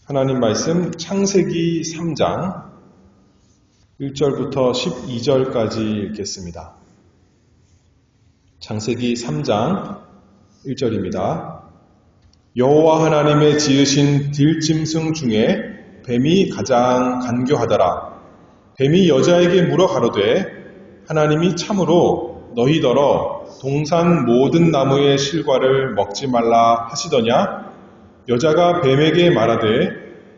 하나님 말씀 창세기 3장 1절부터 12절까지 읽겠습니다. 창세기 3장 1절입니다. 여호와 하나님의 지으신 들짐승 중에 뱀이 가장 간교하더라. 뱀이 여자에게 물어 가로되 하나님이 참으로 너희더러 동산 모든 나무의 실과를 먹지 말라 하시더냐? 여자가 뱀에게 말하되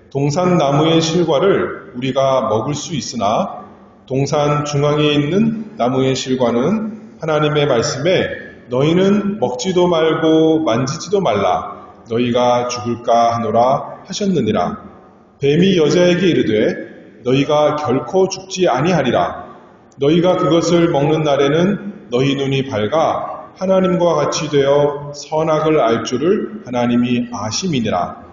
동산 나무의 실과를 우리가 먹을 수 있으나 동산 중앙에 있는 나무의 실과는 하나님의 말씀에 너희는 먹지도 말고 만지지도 말라 너희가 죽을까 하노라 하셨느니라. 뱀이 여자에게 이르되 너희가 결코 죽지 아니하리라. 너희가 그것을 먹는 날에는 너희 눈이 밝아 하나님과 같이 되어 선악을 알 줄을 하나님이 아심이니라.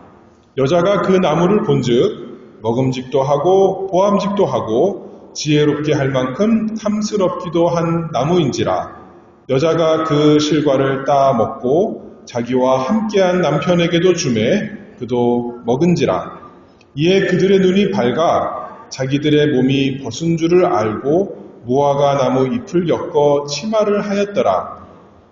여자가 그 나무를 본즉 먹음직도 하고 보암직도 하고 지혜롭게 할 만큼 탐스럽기도 한 나무인지라. 여자가 그 실과를 따 먹고 자기와 함께한 남편에게도 주매 그도 먹은지라. 이에 그들의 눈이 밝아 자기들의 몸이 벗은 줄을 알고 무화과 나무 잎을 엮어 치마를 하였더라.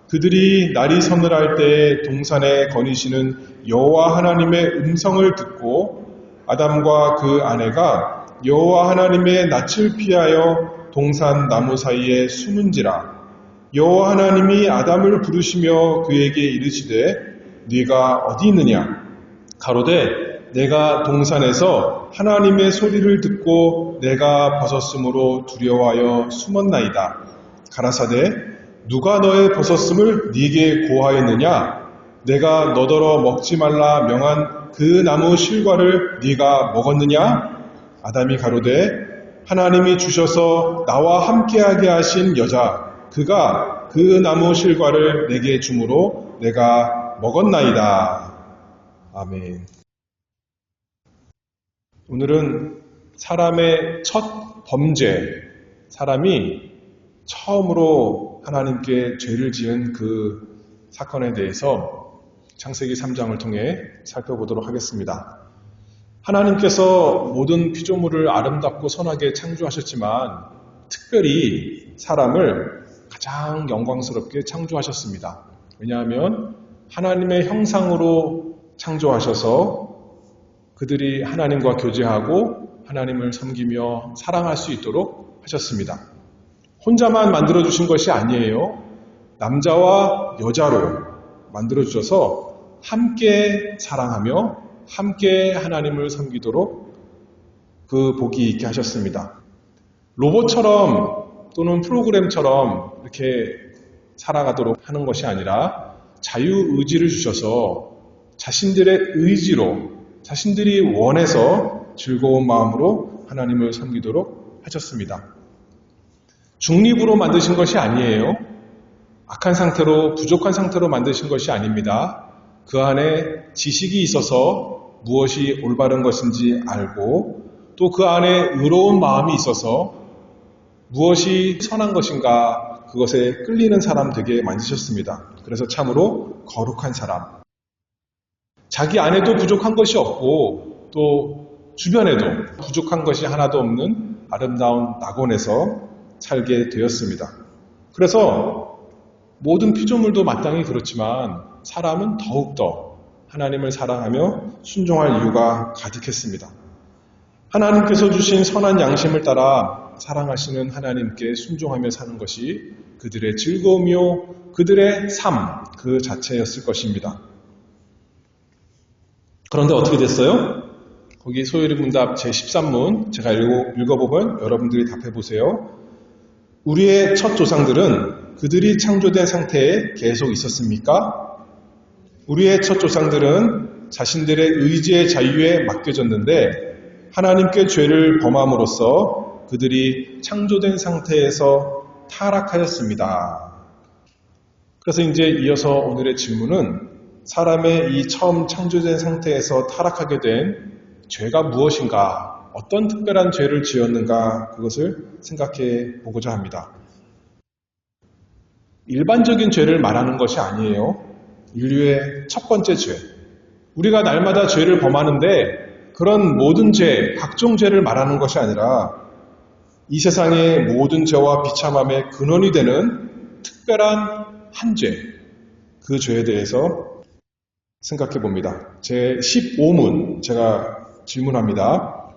그들이 날이 서늘할 때에 동산에 거니시는 여호와 하나님의 음성을 듣고 아담과 그 아내가 여호와 하나님의 낯을 피하여 동산 나무 사이에 숨은지라. 여호와 하나님이 아담을 부르시며 그에게 이르시되 네가 어디 있느냐? 가로되 내가 동산에서 하나님의 소리를 듣고 내가 벗었으므로 두려워하여 숨었나이다. 가라사대 누가 너의 벗었음을 네게 고하였느냐? 내가 너더러 먹지 말라 명한 그 나무 실과를 네가 먹었느냐? 아담이 가로되 하나님이 주셔서 나와 함께하게 하신 여자 그가 그 나무 실과를 내게 주므로 내가 먹었나이다. 아멘. 오늘은 사람의 첫 범죄, 사람이 처음으로 하나님께 죄를 지은 그 사건에 대해서 창세기 3장을 통해 살펴보도록 하겠습니다. 하나님께서 모든 피조물을 아름답고 선하게 창조하셨지만 특별히 사람을 가장 영광스럽게 창조하셨습니다. 왜냐하면 하나님의 형상으로 창조하셔서 그들이 하나님과 교제하고 하나님을 섬기며 사랑할 수 있도록 하셨습니다. 혼자만 만들어주신 것이 아니에요. 남자와 여자로 만들어주셔서 함께 사랑하며 함께 하나님을 섬기도록 그 복이 있게 하셨습니다. 로봇처럼 또는 프로그램처럼 이렇게 살아가도록 하는 것이 아니라 자유의지를 주셔서 자신들의 의지로 자신들이 원해서 즐거운 마음으로 하나님을 섬기도록 하셨습니다. 중립으로 만드신 것이 아니에요. 악한 상태로 부족한 상태로 만드신 것이 아닙니다. 그 안에 지식이 있어서 무엇이 올바른 것인지 알고 또 그 안에 의로운 마음이 있어서 무엇이 선한 것인가 그것에 끌리는 사람 되게 만드셨습니다. 그래서 참으로 거룩한 사람. 자기 안에도 부족한 것이 없고 또 주변에도 부족한 것이 하나도 없는 아름다운 낙원에서 살게 되었습니다. 그래서 모든 피조물도 마땅히 그렇지만 사람은 더욱더 하나님을 사랑하며 순종할 이유가 가득했습니다. 하나님께서 주신 선한 양심을 따라 사랑하시는 하나님께 순종하며 사는 것이 그들의 즐거움이요 그들의 삶 그 자체였을 것입니다. 그런데 어떻게 됐어요? 거기 소요리 문답 제13문 제가 읽어보면 여러분들이 답해보세요. 우리의 첫 조상들은 그들이 창조된 상태에 계속 있었습니까? 우리의 첫 조상들은 자신들의 의지의 자유에 맡겨졌는데 하나님께 죄를 범함으로써 그들이 창조된 상태에서 타락하였습니다. 그래서 이제 이어서 오늘의 질문은 사람의 이 처음 창조된 상태에서 타락하게 된 죄가 무엇인가, 어떤 특별한 죄를 지었는가 그것을 생각해 보고자 합니다. 일반적인 죄를 말하는 것이 아니에요. 인류의 첫 번째 죄. 우리가 날마다 죄를 범하는데 그런 모든 죄, 각종 죄를 말하는 것이 아니라 이 세상의 모든 죄와 비참함의 근원이 되는 특별한 한 죄, 그 죄에 대해서 생각해 봅니다. 제 15문 제가 질문합니다.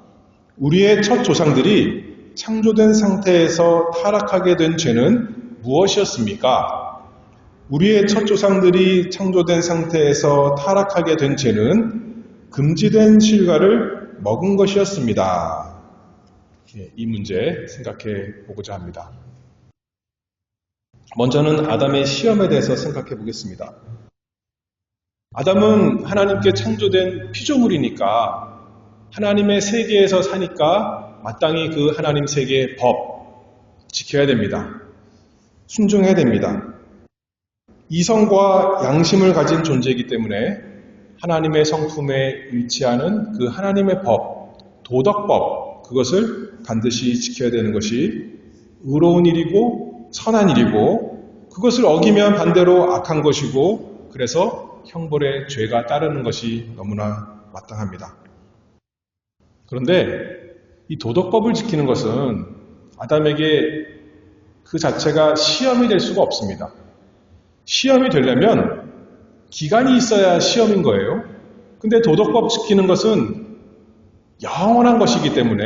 우리의 첫 조상들이 창조된 상태에서 타락하게 된 죄는 무엇이었습니까? 우리의 첫 조상들이 창조된 상태에서 타락하게 된 죄는 금지된 실과를 먹은 것이었습니다. 이 문제 생각해 보고자 합니다. 먼저는 아담의 시험에 대해서 생각해 보겠습니다. 아담은 하나님께 창조된 피조물이니까 하나님의 세계에서 사니까 마땅히 그 하나님 세계의 법 지켜야 됩니다. 순종해야 됩니다. 이성과 양심을 가진 존재이기 때문에 하나님의 성품에 일치하는 그 하나님의 법, 도덕법, 그것을 반드시 지켜야 되는 것이 의로운 일이고 선한 일이고 그것을 어기면 반대로 악한 것이고 그래서 형벌의 죄가 따르는 것이 너무나 마땅합니다. 그런데 이 도덕법을 지키는 것은 아담에게 그 자체가 시험이 될 수가 없습니다. 시험이 되려면 기간이 있어야 시험인 거예요. 근데 도덕법 지키는 것은 영원한 것이기 때문에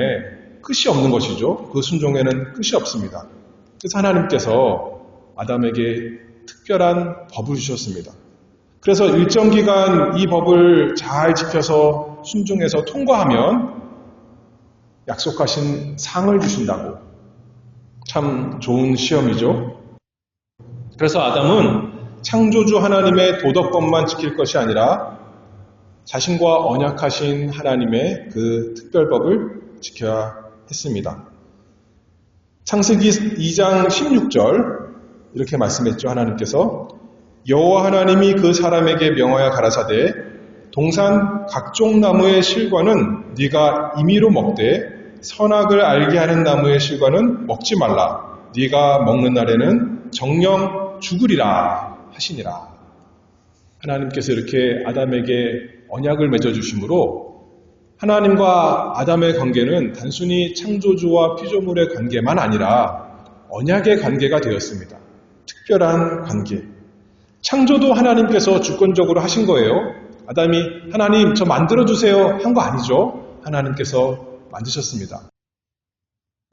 끝이 없는 것이죠. 그 순종에는 끝이 없습니다. 그래서 하나님께서 아담에게 특별한 법을 주셨습니다. 그래서 일정 기간 이 법을 잘 지켜서 순종해서 통과하면 약속하신 상을 주신다고. 참 좋은 시험이죠. 그래서 아담은 창조주 하나님의 도덕법만 지킬 것이 아니라 자신과 언약하신 하나님의 그 특별법을 지켜야 했습니다. 창세기 2장 16절 이렇게 말씀했죠. 하나님께서 여호와 하나님이 그 사람에게 명하여 가라사대 동산 각종 나무의 실과는 네가 임의로 먹되 선악을 알게 하는 나무의 실과는 먹지 말라. 네가 먹는 날에는 정령 죽으리라 하시니라. 하나님께서 이렇게 아담에게 언약을 맺어주심으로 하나님과 아담의 관계는 단순히 창조주와 피조물의 관계만 아니라 언약의 관계가 되었습니다. 특별한 관계. 창조도 하나님께서 주권적으로 하신 거예요. 아담이 하나님 저 만들어주세요 한 거 아니죠. 하나님께서 만드셨습니다.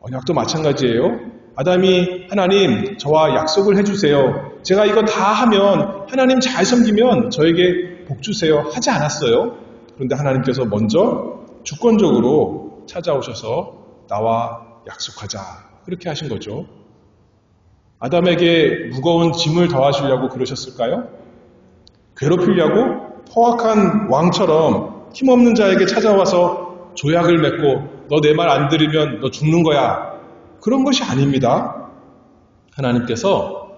언약도 마찬가지예요. 아담이 하나님 저와 약속을 해주세요. 제가 이거 다 하면 하나님 잘 섬기면 저에게 복 주세요 하지 않았어요. 그런데 하나님께서 먼저 주권적으로 찾아오셔서 나와 약속하자 그렇게 하신 거죠. 아담에게 무거운 짐을 더하시려고 그러셨을까요? 괴롭히려고 포악한 왕처럼 힘없는 자에게 찾아와서 조약을 맺고 너 내 말 안 들으면 너 죽는 거야. 그런 것이 아닙니다. 하나님께서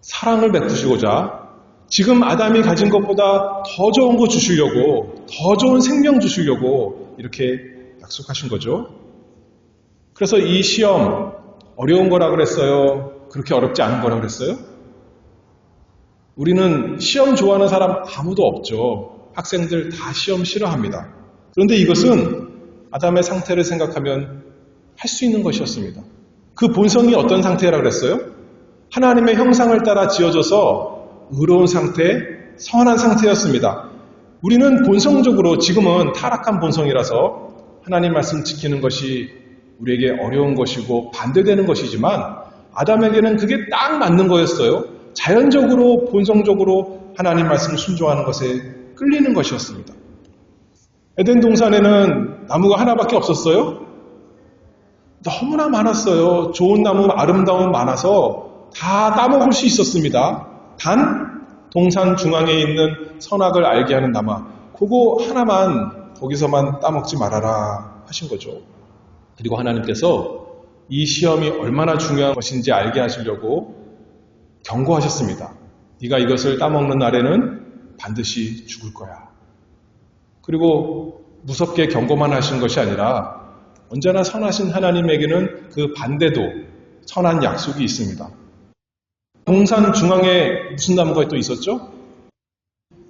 사랑을 베푸시고자 지금 아담이 가진 것보다 더 좋은 거 주시려고 더 좋은 생명 주시려고 이렇게 약속하신 거죠. 그래서 이 시험 어려운 거라 그랬어요? 그렇게 어렵지 않은 거라 그랬어요? 우리는 시험 좋아하는 사람 아무도 없죠. 학생들 다 시험 싫어합니다. 그런데 이것은 아담의 상태를 생각하면 할 수 있는 것이었습니다. 그 본성이 어떤 상태라 그랬어요? 하나님의 형상을 따라 지어져서 의로운 상태, 선한 상태였습니다. 우리는 본성적으로 지금은 타락한 본성이라서 하나님 말씀 지키는 것이 우리에게 어려운 것이고 반대되는 것이지만 아담에게는 그게 딱 맞는 거였어요. 자연적으로 본성적으로 하나님 말씀을 순종하는 것에 끌리는 것이었습니다. 에덴 동산에는 나무가 하나밖에 없었어요? 너무나 많았어요. 좋은 나무, 아름다움 많아서 다 따먹을 수 있었습니다. 단 동산 중앙에 있는 선악을 알게 하는 나무, 그거 하나만 거기서만 따먹지 말아라 하신 거죠. 그리고 하나님께서 이 시험이 얼마나 중요한 것인지 알게 하시려고 경고하셨습니다. 네가 이것을 따먹는 날에는 반드시 죽을 거야. 그리고 무섭게 경고만 하신 것이 아니라 언제나 선하신 하나님에게는 그 반대도 선한 약속이 있습니다. 동산 중앙에 무슨 나무가 또 있었죠?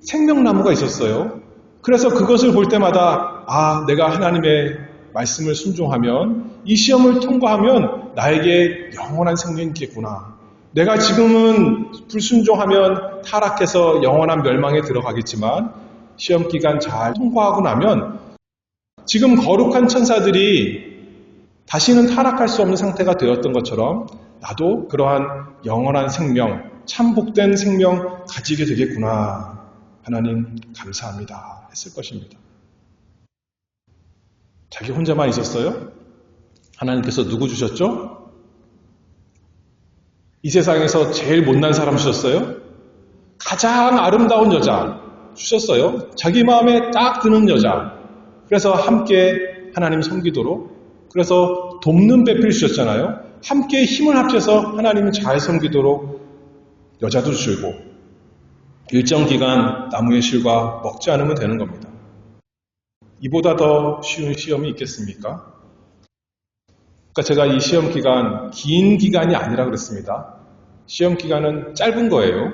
생명나무가 있었어요. 그래서 그것을 볼 때마다 내가 하나님의 말씀을 순종하면 이 시험을 통과하면 나에게 영원한 생명이 있겠구나. 내가 지금은 불순종하면 타락해서 영원한 멸망에 들어가겠지만 시험 기간 잘 통과하고 나면 지금 거룩한 천사들이 다시는 타락할 수 없는 상태가 되었던 것처럼 나도 그러한 영원한 생명, 참 복된 생명 가지게 되겠구나. 하나님 감사합니다. 했을 것입니다. 자기 혼자만 있었어요? 하나님께서 누구 주셨죠? 이 세상에서 제일 못난 사람 주셨어요? 가장 아름다운 여자 주셨어요? 자기 마음에 딱 드는 여자. 그래서 함께 하나님 섬기도록, 그래서 돕는 배필 주셨잖아요. 함께 힘을 합쳐서 하나님을 잘 섬기도록 여자도 주시고 일정 기간 나무의 실과 먹지 않으면 되는 겁니다. 이보다 더 쉬운 시험이 있겠습니까? 그러니까 제가 이 시험 기간 긴 기간이 아니라 그랬습니다. 시험 기간은 짧은 거예요.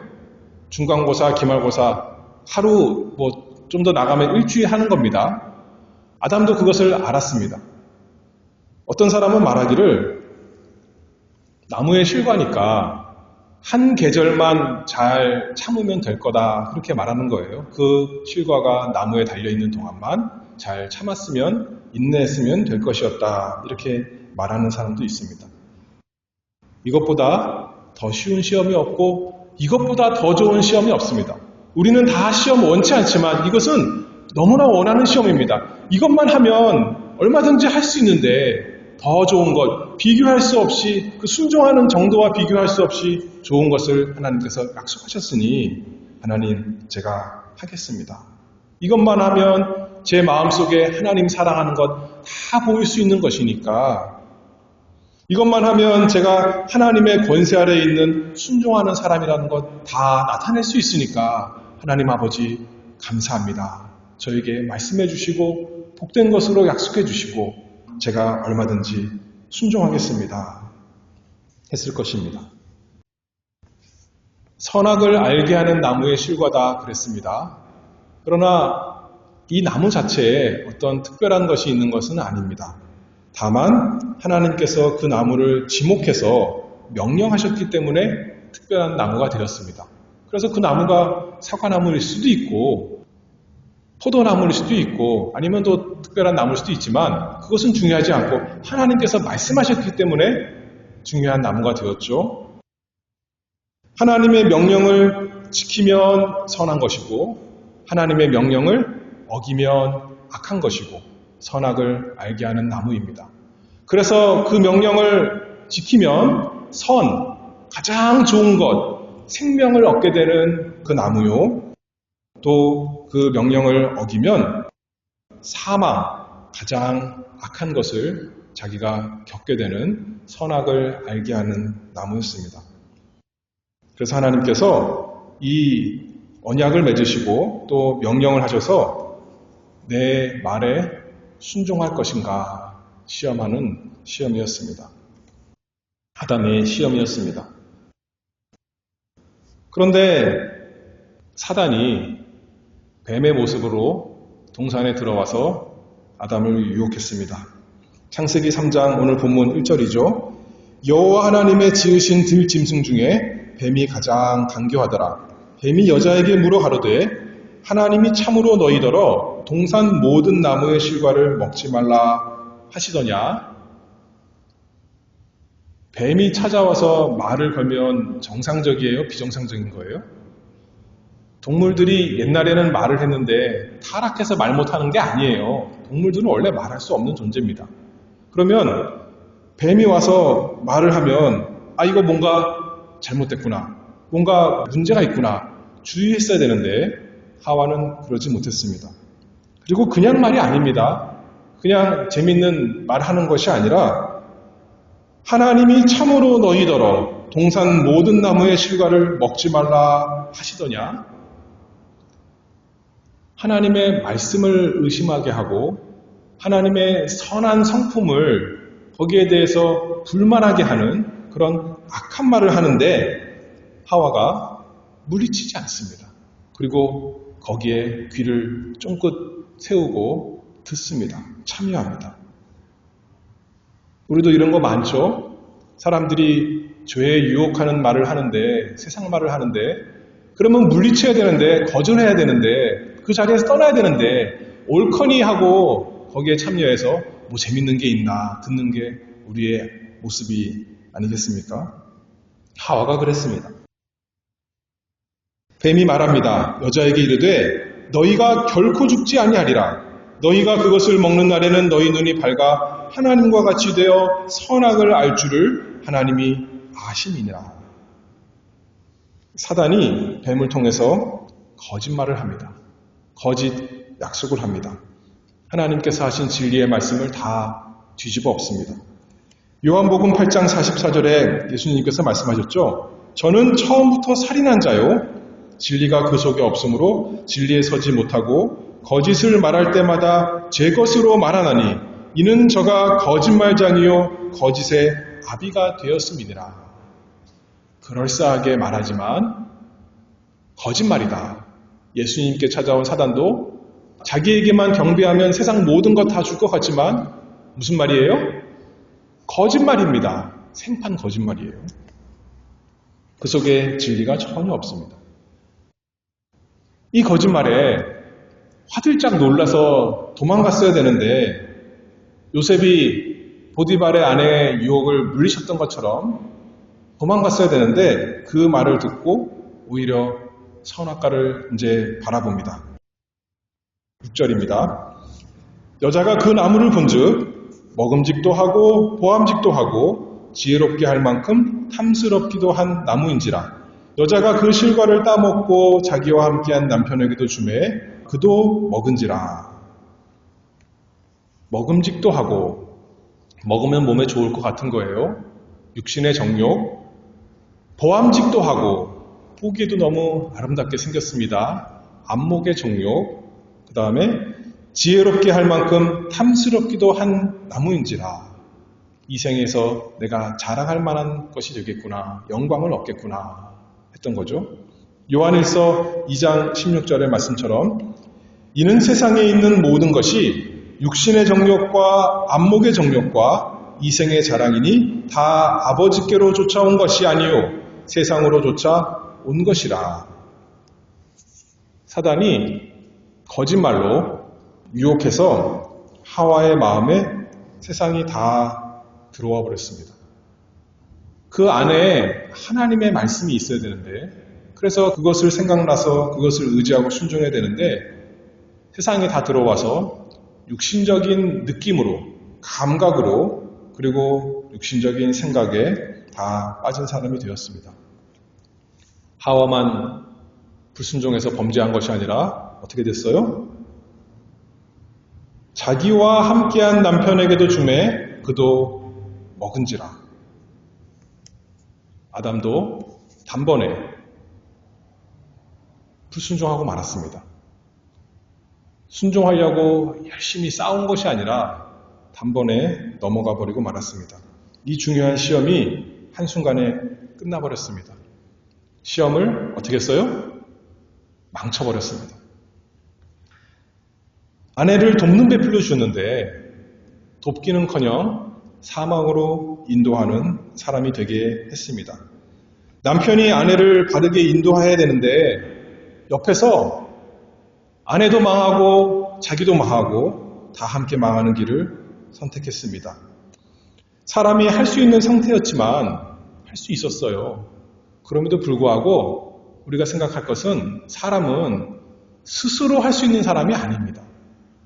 중간고사, 기말고사 하루 좀 더 나가면 일주일 하는 겁니다. 아담도 그것을 알았습니다. 어떤 사람은 말하기를 나무의 실과니까 한 계절만 잘 참으면 될 거다 그렇게 말하는 거예요. 그 실과가 나무에 달려있는 동안만 잘 참았으면 인내했으면 될 것이었다 이렇게 말하는 사람도 있습니다. 이것보다 더 쉬운 시험이 없고 이것보다 더 좋은 시험이 없습니다. 우리는 다 시험 원치 않지만 이것은 너무나 원하는 시험입니다. 이것만 하면 얼마든지 할 수 있는데 더 좋은 것, 비교할 수 없이 그 순종하는 정도와 비교할 수 없이 좋은 것을 하나님께서 약속하셨으니 하나님 제가 하겠습니다. 이것만 하면 제 마음속에 하나님 사랑하는 것 다 보일 수 있는 것이니까 이것만 하면 제가 하나님의 권세 아래에 있는 순종하는 사람이라는 것 다 나타낼 수 있으니까 하나님 아버지 감사합니다. 저에게 말씀해 주시고 복된 것으로 약속해 주시고 제가 얼마든지 순종하겠습니다. 했을 것입니다. 선악을 알게 하는 나무의 실과다 그랬습니다. 그러나 이 나무 자체에 어떤 특별한 것이 있는 것은 아닙니다. 다만 하나님께서 그 나무를 지목해서 명령하셨기 때문에 특별한 나무가 되었습니다. 그래서 그 나무가 사과나무일 수도 있고 포도나무일 수도 있고 아니면 또 특별한 나무일 수도 있지만 그것은 중요하지 않고 하나님께서 말씀하셨기 때문에 중요한 나무가 되었죠. 하나님의 명령을 지키면 선한 것이고 하나님의 명령을 어기면 악한 것이고 선악을 알게 하는 나무입니다. 그래서 그 명령을 지키면 가장 좋은 것, 생명을 얻게 되는 그 나무요. 또 그 명령을 어기면 사망, 가장 악한 것을 자기가 겪게 되는 선악을 알게 하는 나무였습니다. 그래서 하나님께서 이 언약을 맺으시고 또 명령을 하셔서 내 말에 순종할 것인가 시험하는 시험이었습니다. 아담의 시험이었습니다. 그런데 사단이 뱀의 모습으로 동산에 들어와서 아담을 유혹했습니다. 창세기 3장 오늘 본문 1절이죠. 여호와 하나님의 지으신 들짐승 중에 뱀이 가장 간교하더라. 뱀이 여자에게 물어 가로되 하나님이 참으로 너희더러 동산 모든 나무의 실과를 먹지 말라 하시더냐. 뱀이 찾아와서 말을 걸면 정상적이에요? 비정상적인 거예요? 동물들이 옛날에는 말을 했는데 타락해서 말 못하는 게 아니에요. 동물들은 원래 말할 수 없는 존재입니다. 그러면 뱀이 와서 말을 하면 이거 뭔가 잘못됐구나. 뭔가 문제가 있구나. 주의했어야 되는데 하와는 그러지 못했습니다. 그리고 그냥 말이 아닙니다. 그냥 재밌는 말하는 것이 아니라 하나님이 참으로 너희더러 동산 모든 나무의 실과를 먹지 말라 하시더냐. 하나님의 말씀을 의심하게 하고 하나님의 선한 성품을 거기에 대해서 불만하게 하는 그런 악한 말을 하는데 하와가 물리치지 않습니다. 그리고 거기에 귀를 쫑긋 세우고 듣습니다. 참여합니다. 우리도 이런 거 많죠? 사람들이 죄에 유혹하는 말을 하는데, 세상 말을 하는데, 그러면 물리쳐야 되는데, 거절해야 되는데, 그 자리에서 떠나야 되는데, 옳거니 하고 거기에 참여해서 뭐 재밌는 게 있나 듣는 게 우리의 모습이 아니겠습니까? 하와가 그랬습니다. 뱀이 말합니다. 여자에게 이르되 너희가 결코 죽지 아니하리라. 너희가 그것을 먹는 날에는 너희 눈이 밝아 하나님과 같이 되어 선악을 알 줄을 하나님이 아심이니라. 사단이 뱀을 통해서 거짓말을 합니다. 거짓 약속을 합니다. 하나님께서 하신 진리의 말씀을 다 뒤집어 엎습니다. 요한복음 8장 44절에 예수님께서 말씀하셨죠. 저는 처음부터 살인한 자요. 진리가 그 속에 없으므로 진리에 서지 못하고 거짓을 말할 때마다 제 것으로 말하나니 이는 저가 거짓말장이요 거짓의 아비가 되었음이니라. 그럴싸하게 말하지만 거짓말이다. 예수님께 찾아온 사단도 자기에게만 경배하면 세상 모든 것 다 줄 것 같지만 무슨 말이에요? 거짓말입니다. 생판 거짓말이에요. 그 속에 진리가 전혀 없습니다. 이 거짓말에 화들짝 놀라서 도망갔어야 되는데 요셉이 보디발의 아내의 유혹을 물리쳤던 것처럼 도망갔어야 되는데 그 말을 듣고 오히려 선악과를 이제 바라봅니다. 6절입니다. 여자가 그 나무를 본즉 먹음직도 하고 보암직도 하고 지혜롭게 할 만큼 탐스럽기도 한 나무인지라. 여자가 그 실과를 따먹고 자기와 함께한 남편에게도 주매 그도 먹은지라. 먹음직도 하고 먹으면 몸에 좋을 것 같은 거예요. 육신의 정욕. 보암직도 하고 보기에도 너무 아름답게 생겼습니다. 안목의 정욕. 그 다음에 지혜롭게 할 만큼 탐스럽기도 한 나무인지라. 이 생에서 내가 자랑할 만한 것이 되겠구나. 영광을 얻겠구나 했던 거죠. 요한일서 2장 16절의 말씀처럼 이는 세상에 있는 모든 것이 육신의 정욕과 안목의 정욕과 이생의 자랑이니 다 아버지께로 쫓아온 것이 아니요 세상으로 쫓아온 것이라. 사단이 거짓말로 유혹해서 하와의 마음에 세상이 다 들어와 버렸습니다. 그 안에 하나님의 말씀이 있어야 되는데 그래서 그것을 생각나서 그것을 의지하고 순종해야 되는데 세상에 다 들어와서 육신적인 느낌으로 감각으로 그리고 육신적인 생각에 다 빠진 사람이 되었습니다. 하와만 불순종해서 범죄한 것이 아니라 어떻게 됐어요? 자기와 함께한 남편에게도 주매 그도 먹은지라. 아담도 단번에 불순종하고 말았습니다. 순종하려고 열심히 싸운 것이 아니라 단번에 넘어가 버리고 말았습니다. 이 중요한 시험이 한순간에 끝나버렸습니다. 시험을 어떻게 했어요? 망쳐버렸습니다. 아내를 돕는 배필로 주었는데 돕기는커녕 사망으로 인도하는 사람이 되게 했습니다. 남편이 아내를 바르게 인도해야 되는데 옆에서 아내도 망하고 자기도 망하고 다 함께 망하는 길을 선택했습니다. 사람이 할 수 있는 상태였지만 할 수 있었어요. 그럼에도 불구하고 우리가 생각할 것은 사람은 스스로 할 수 있는 사람이 아닙니다.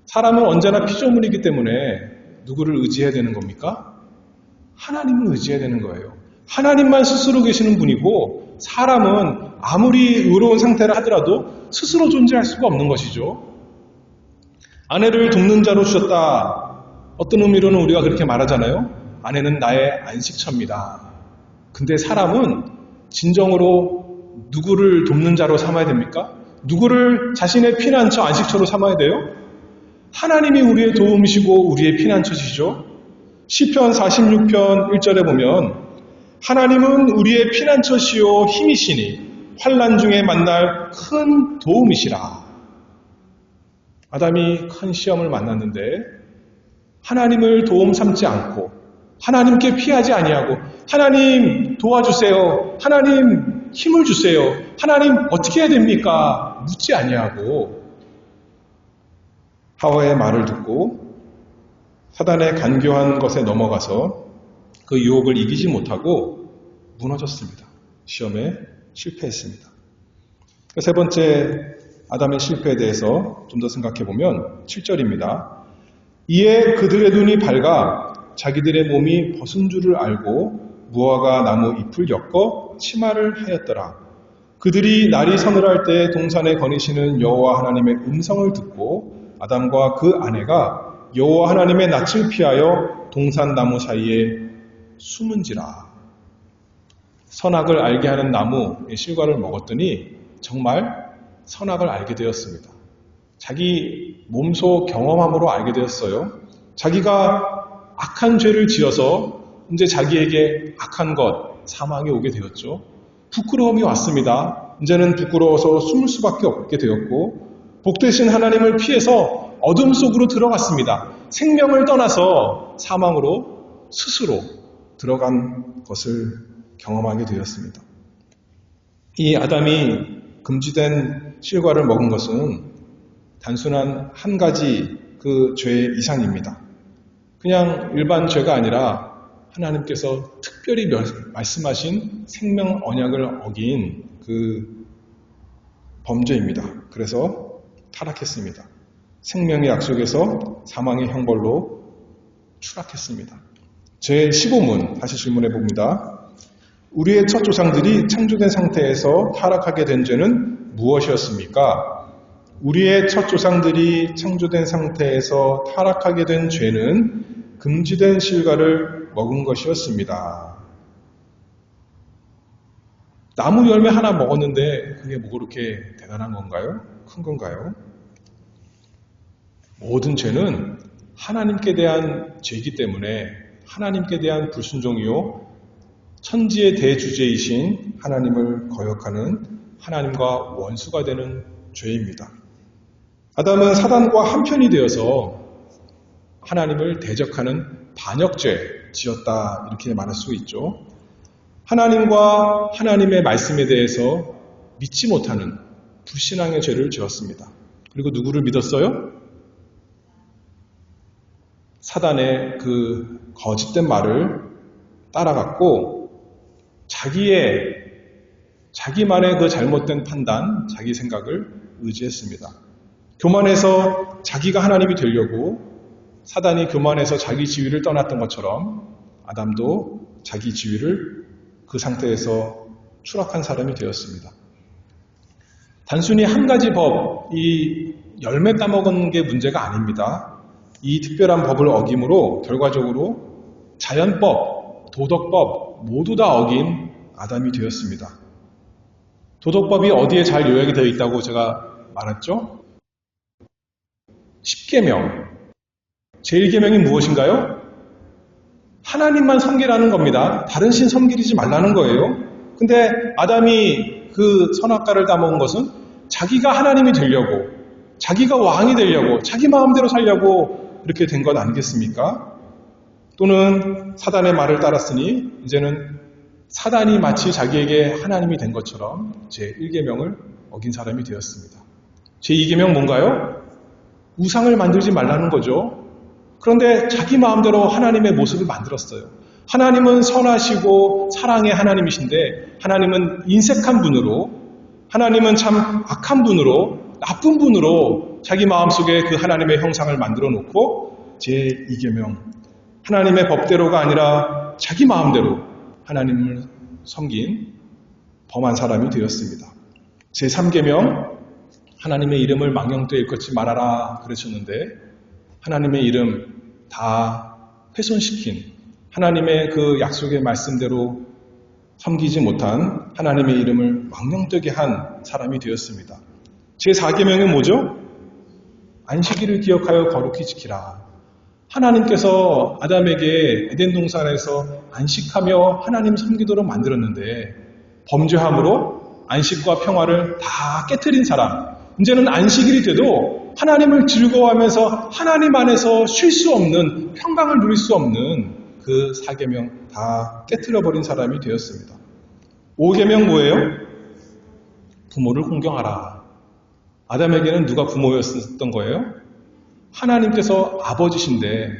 사람은 언제나 피조물이기 때문에 누구를 의지해야 되는 겁니까? 하나님을 의지해야 되는 거예요. 하나님만 스스로 계시는 분이고 사람은 아무리 의로운 상태를 하더라도 스스로 존재할 수가 없는 것이죠. 아내를 돕는 자로 주셨다. 어떤 의미로는 우리가 그렇게 말하잖아요. 아내는 나의 안식처입니다. 근데 사람은 진정으로 누구를 돕는 자로 삼아야 됩니까? 누구를 자신의 피난처, 안식처로 삼아야 돼요? 하나님이 우리의 도움이시고 우리의 피난처시죠. 시편 46편 1절에 보면 하나님은 우리의 피난처시요 힘이시니 환난 중에 만날 큰 도움이시라. 아담이 큰 시험을 만났는데 하나님을 도움 삼지 않고 하나님께 피하지 아니하고 하나님 도와주세요. 하나님 힘을 주세요. 하나님 어떻게 해야 됩니까? 묻지 아니하고 하와의 말을 듣고 사단의 간교한 것에 넘어가서 그 유혹을 이기지 못하고 무너졌습니다. 시험에 실패했습니다. 세 번째 아담의 실패에 대해서 좀 더 생각해 보면 7절입니다. 이에 그들의 눈이 밝아 자기들의 몸이 벗은 줄을 알고 무화과 나무 잎을 엮어 치마를 하였더라. 그들이 날이 서늘할 때 동산에 거니시는 여호와 하나님의 음성을 듣고 아담과 그 아내가 여호와 하나님의 낯을 피하여 동산 나무 사이에 숨은지라. 선악을 알게 하는 나무의 실과를 먹었더니 정말 선악을 알게 되었습니다. 자기 몸소 경험함으로 알게 되었어요. 자기가 악한 죄를 지어서 이제 자기에게 악한 것, 사망이 오게 되었죠. 부끄러움이 왔습니다. 이제는 부끄러워서 숨을 수밖에 없게 되었고 복되신 하나님을 피해서 어둠 속으로 들어갔습니다. 생명을 떠나서 사망으로 스스로 들어간 것을 경험하게 되었습니다. 이 아담이 금지된 실과를 먹은 것은 단순한 한 가지 그 죄의 이상입니다. 그냥 일반 죄가 아니라 하나님께서 특별히 말씀하신 생명 언약을 어긴 그 범죄입니다. 그래서 타락했습니다. 생명의 약속에서 사망의 형벌로 추락했습니다. 제 15문 다시 질문해 봅니다. 우리의 첫 조상들이 창조된 상태에서 타락하게 된 죄는 무엇이었습니까? 우리의 첫 조상들이 창조된 상태에서 타락하게 된 죄는 금지된 실과를 먹은 것이었습니다. 나무 열매 하나 먹었는데 그게 뭐 그렇게 대단한 건가요? 큰 건가요? 모든 죄는 하나님께 대한 죄이기 때문에 하나님께 대한 불순종이요 천지의 대주제이신 하나님을 거역하는 하나님과 원수가 되는 죄입니다. 아담은 사단과 한편이 되어서 하나님을 대적하는 반역죄 지었다 이렇게 말할 수 있죠. 하나님과 하나님의 말씀에 대해서 믿지 못하는 불신앙의 죄를 지었습니다. 그리고 누구를 믿었어요? 사단의 그 거짓된 말을 따라갔고 자기만의 그 잘못된 판단, 자기 생각을 의지했습니다. 교만해서 자기가 하나님이 되려고 사단이 교만해서 자기 지위를 떠났던 것처럼 아담도 자기 지위를 그 상태에서 추락한 사람이 되었습니다. 단순히 한 가지 법, 이 열매 따먹은 게 문제가 아닙니다. 이 특별한 법을 어김으로 결과적으로 자연법, 도덕법 모두 다 어긴 아담이 되었습니다. 도덕법이 어디에 잘 요약이 되어 있다고 제가 말했죠? 10계명. 제1계명이 무엇인가요? 하나님만 섬기라는 겁니다. 다른 신 섬기지 말라는 거예요. 근데 아담이 그 선악과를 따먹은 것은 자기가 하나님이 되려고, 자기가 왕이 되려고, 자기 마음대로 살려고 그렇게 된 것 아니겠습니까? 또는 사단의 말을 따랐으니 이제는 사단이 마치 자기에게 하나님이 된 것처럼 제1계명을 어긴 사람이 되었습니다. 제2계명 뭔가요? 우상을 만들지 말라는 거죠. 그런데 자기 마음대로 하나님의 모습을 만들었어요. 하나님은 선하시고 사랑의 하나님이신데 하나님은 인색한 분으로, 하나님은 참 악한 분으로, 나쁜 분으로 자기 마음속에 그 하나님의 형상을 만들어 놓고 제2계명, 하나님의 법대로가 아니라 자기 마음대로 하나님을 섬긴 범한 사람이 되었습니다. 제3계명, 하나님의 이름을 망령되이 일컫지 말아라 그러셨는데 하나님의 이름 다 훼손시킨, 하나님의 그 약속의 말씀대로 섬기지 못한 하나님의 이름을 망령되게 한 사람이 되었습니다. 제4계명은 뭐죠? 안식일을 기억하여 거룩히 지키라. 하나님께서 아담에게 에덴 동산에서 안식하며 하나님 섬기도록 만들었는데 범죄함으로 안식과 평화를 다 깨트린 사람, 이제는 안식일이 돼도 하나님을 즐거워하면서 하나님 안에서 쉴 수 없는, 평강을 누릴 수 없는 그 4계명 다 깨트려버린 사람이 되었습니다. 5계명 뭐예요? 부모를 공경하라. 아담에게는 누가 부모였던 거예요? 하나님께서 아버지신데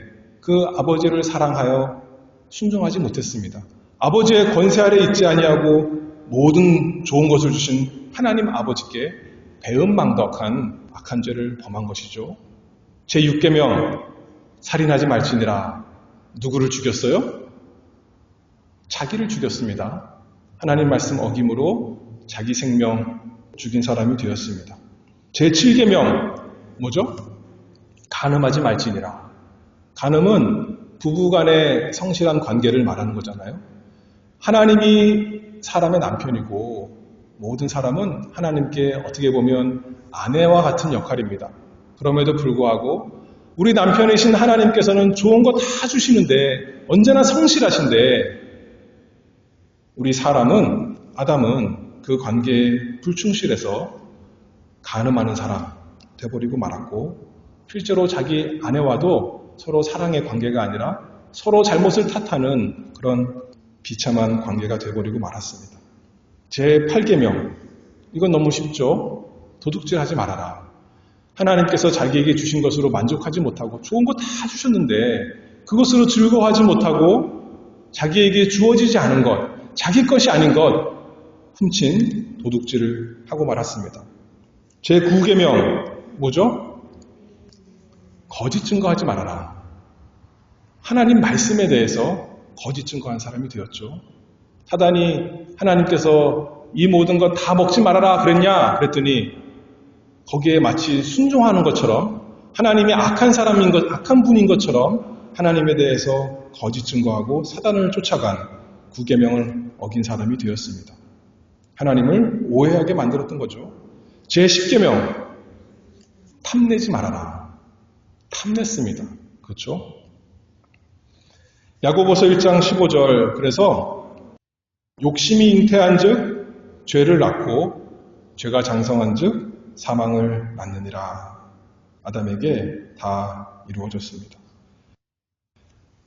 그 아버지를 사랑하여 순종하지 못했습니다. 아버지의 권세 아래 있지 아니하고 모든 좋은 것을 주신 하나님 아버지께 배은망덕한 악한 죄를 범한 것이죠. 제6계명 살인하지 말지니라. 누구를 죽였어요? 자기를 죽였습니다. 하나님 말씀 어김으로 자기 생명 죽인 사람이 되었습니다. 제7계명 뭐죠? 간음하지 말지니라. 간음은 부부간의 성실한 관계를 말하는 거잖아요. 하나님이 사람의 남편이고 모든 사람은 하나님께 어떻게 보면 아내와 같은 역할입니다. 그럼에도 불구하고 우리 남편이신 하나님께서는 좋은 거 다 주시는데 언제나 성실하신데 우리 사람은, 아담은 그 관계에 불충실해서 간음하는 사람 돼버리고 말았고, 실제로 자기 아내와도 서로 사랑의 관계가 아니라 서로 잘못을 탓하는 그런 비참한 관계가 돼버리고 말았습니다. 제8계명, 이건 너무 쉽죠? 도둑질 하지 말아라. 하나님께서 자기에게 주신 것으로 만족하지 못하고 좋은 거 다 주셨는데 그것으로 즐거워하지 못하고 자기에게 주어지지 않은 것, 자기 것이 아닌 것 훔친 도둑질을 하고 말았습니다. 제9계명 뭐죠? 거짓 증거하지 말아라. 하나님 말씀에 대해서 거짓 증거한 사람이 되었죠. 사단이 하나님께서 이 모든 것 다 먹지 말아라 그랬냐? 그랬더니 거기에 마치 순종하는 것처럼 하나님이 악한 사람인 것, 악한 분인 것처럼 하나님에 대해서 거짓 증거하고 사단을 쫓아간 9계명을 어긴 사람이 되었습니다. 하나님을 오해하게 만들었던 거죠. 제10계명 탐내지 말아라. 탐냈습니다. 그렇죠? 야고보서 1장 15절 그래서 욕심이 잉태한 즉 죄를 낳고 죄가 장성한 즉 사망을 낳느니라. 아담에게 다 이루어졌습니다.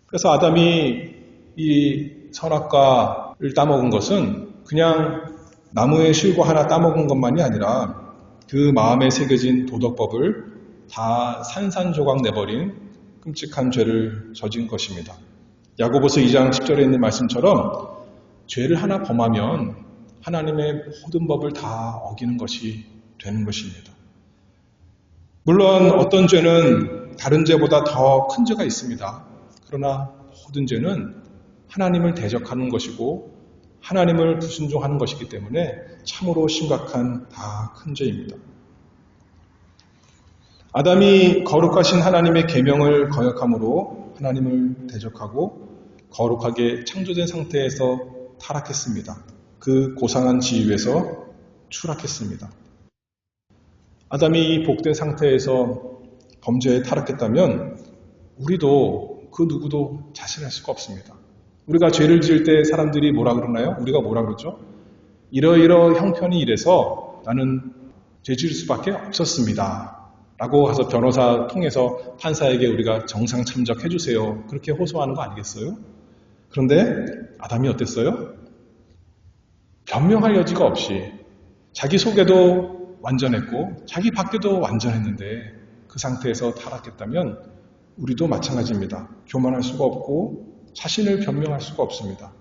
그래서 아담이 이 선악과를 따먹은 것은 그냥 나무의 실과 하나 따먹은 것만이 아니라 그 마음에 새겨진 도덕법을 다 산산조각 내버린 끔찍한 죄를 저진 것입니다. 야고보서 2장 10절에 있는 말씀처럼 죄를 하나 범하면 하나님의 모든 법을 다 어기는 것이 되는 것입니다. 물론 어떤 죄는 다른 죄보다 더 큰 죄가 있습니다. 그러나 모든 죄는 하나님을 대적하는 것이고 하나님을 불순종하는 것이기 때문에 참으로 심각한 다 큰 죄입니다. 아담이 거룩하신 하나님의 계명을 거역함으로 하나님을 대적하고 거룩하게 창조된 상태에서 타락했습니다. 그 고상한 지위에서 추락했습니다. 아담이 이 복된 상태에서 범죄에 타락했다면 우리도 그 누구도 자신할 수가 없습니다. 우리가 죄를 지을 때 사람들이 뭐라 그러나요? 우리가 뭐라 그러죠? 이러이러 형편이 이래서 나는 죄 지을 수밖에 없었습니다. 라고 해서 변호사 통해서 판사에게 우리가 정상 참작해 주세요. 그렇게 호소하는 거 아니겠어요? 그런데 아담이 어땠어요? 변명할 여지가 없이 자기 속에도 완전했고 자기 밖에도 완전했는데 그 상태에서 타락했다면 우리도 마찬가지입니다. 교만할 수가 없고 자신을 변명할 수가 없습니다.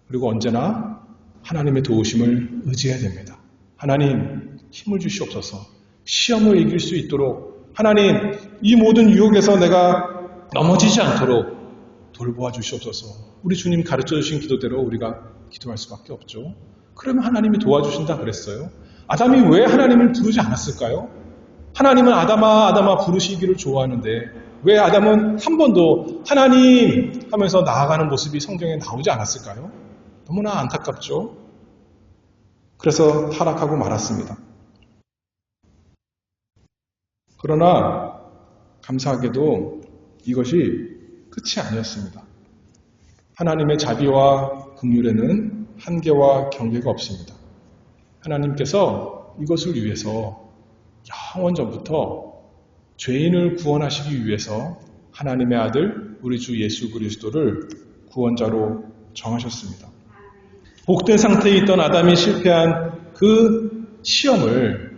그리고 언제나 하나님의 도우심을 의지해야 됩니다. 하나님 힘을 주시옵소서. 시험을 이길 수 있도록 하나님 이 모든 유혹에서 내가 넘어지지 않도록 돌보아 주시옵소서. 우리 주님 가르쳐 주신 기도대로 우리가 기도할 수밖에 없죠. 그러면 하나님이 도와주신다 그랬어요. 아담이 왜 하나님을 부르지 않았을까요? 하나님은 아담아 아담아 부르시기를 좋아하는데 왜 아담은 한 번도 하나님 하면서 나아가는 모습이 성경에 나오지 않았을까요? 너무나 안타깝죠. 그래서 타락하고 말았습니다. 그러나 감사하게도 이것이 끝이 아니었습니다. 하나님의 자비와 긍휼에는 한계와 경계가 없습니다. 하나님께서 이것을 위해서 영원 전부터 죄인을 구원하시기 위해서 하나님의 아들 우리 주 예수 그리스도를 구원자로 정하셨습니다. 복된 상태에 있던 아담이 실패한 그 시험을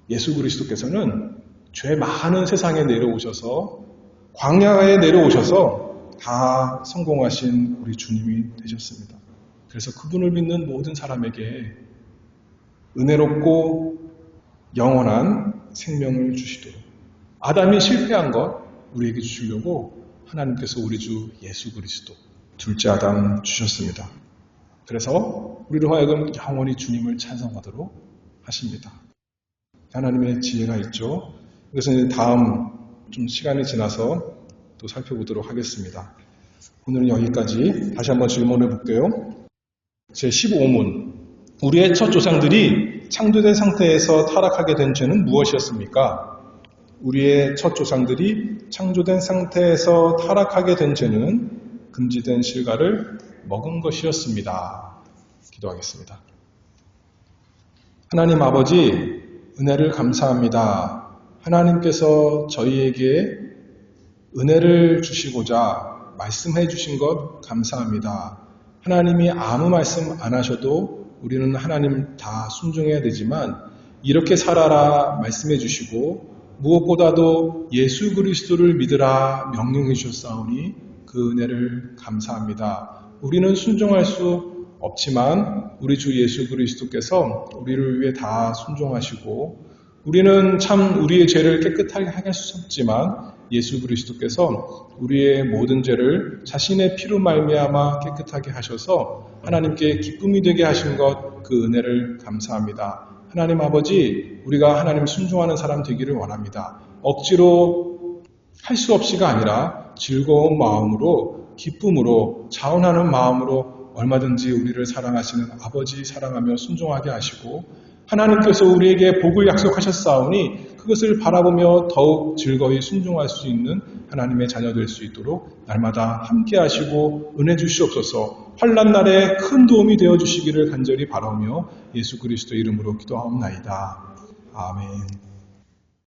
예수 그리스도께서는 죄 많은 세상에 내려오셔서 광야에 내려오셔서 다 성공하신 우리 주님이 되셨습니다. 그래서 그분을 믿는 모든 사람에게 은혜롭고 영원한 생명을 주시도록 아담이 실패한 것 우리에게 주시려고 하나님께서 우리 주 예수 그리스도 둘째 아담 주셨습니다. 그래서 우리로 하여금 영원히 주님을 찬송하도록 하십니다. 하나님의 지혜가 있죠. 그래서 이제 다음 좀 시간이 지나서 또 살펴보도록 하겠습니다. 오늘은 여기까지 다시 한번 질문해 볼게요. 제15문 우리의 첫 조상들이 창조된 상태에서 타락하게 된 죄는 무엇이었습니까? 우리의 첫 조상들이 창조된 상태에서 타락하게 된 죄는 금지된 실과를 먹은 것이었습니다. 기도하겠습니다. 하나님 아버지 은혜를 감사합니다. 하나님께서 저희에게 은혜를 주시고자 말씀해 주신 것 감사합니다. 하나님이 아무 말씀 안 하셔도 우리는 하나님 다 순종해야 되지만 이렇게 살아라 말씀해 주시고 무엇보다도 예수 그리스도를 믿으라 명령해 주셨사오니 그 은혜를 감사합니다. 우리는 순종할 수 없지만 우리 주 예수 그리스도께서 우리를 위해 다 순종하시고 우리는 참 우리의 죄를 깨끗하게 할 수 없지만 예수 그리스도께서 우리의 모든 죄를 자신의 피로 말미암아 깨끗하게 하셔서 하나님께 기쁨이 되게 하신 것 그 은혜를 감사합니다. 하나님 아버지 우리가 하나님 순종하는 사람 되기를 원합니다. 억지로 할 수 없이가 아니라 즐거운 마음으로 기쁨으로 자원하는 마음으로 얼마든지 우리를 사랑하시는 아버지 사랑하며 순종하게 하시고 하나님께서 우리에게 복을 약속하셨사오니 그것을 바라보며 더욱 즐거이 순종할 수 있는 하나님의 자녀 될 수 있도록 날마다 함께 하시고 은혜 주시옵소서. 환난 날에 큰 도움이 되어 주시기를 간절히 바라며 예수 그리스도 이름으로 기도하옵나이다. 아멘.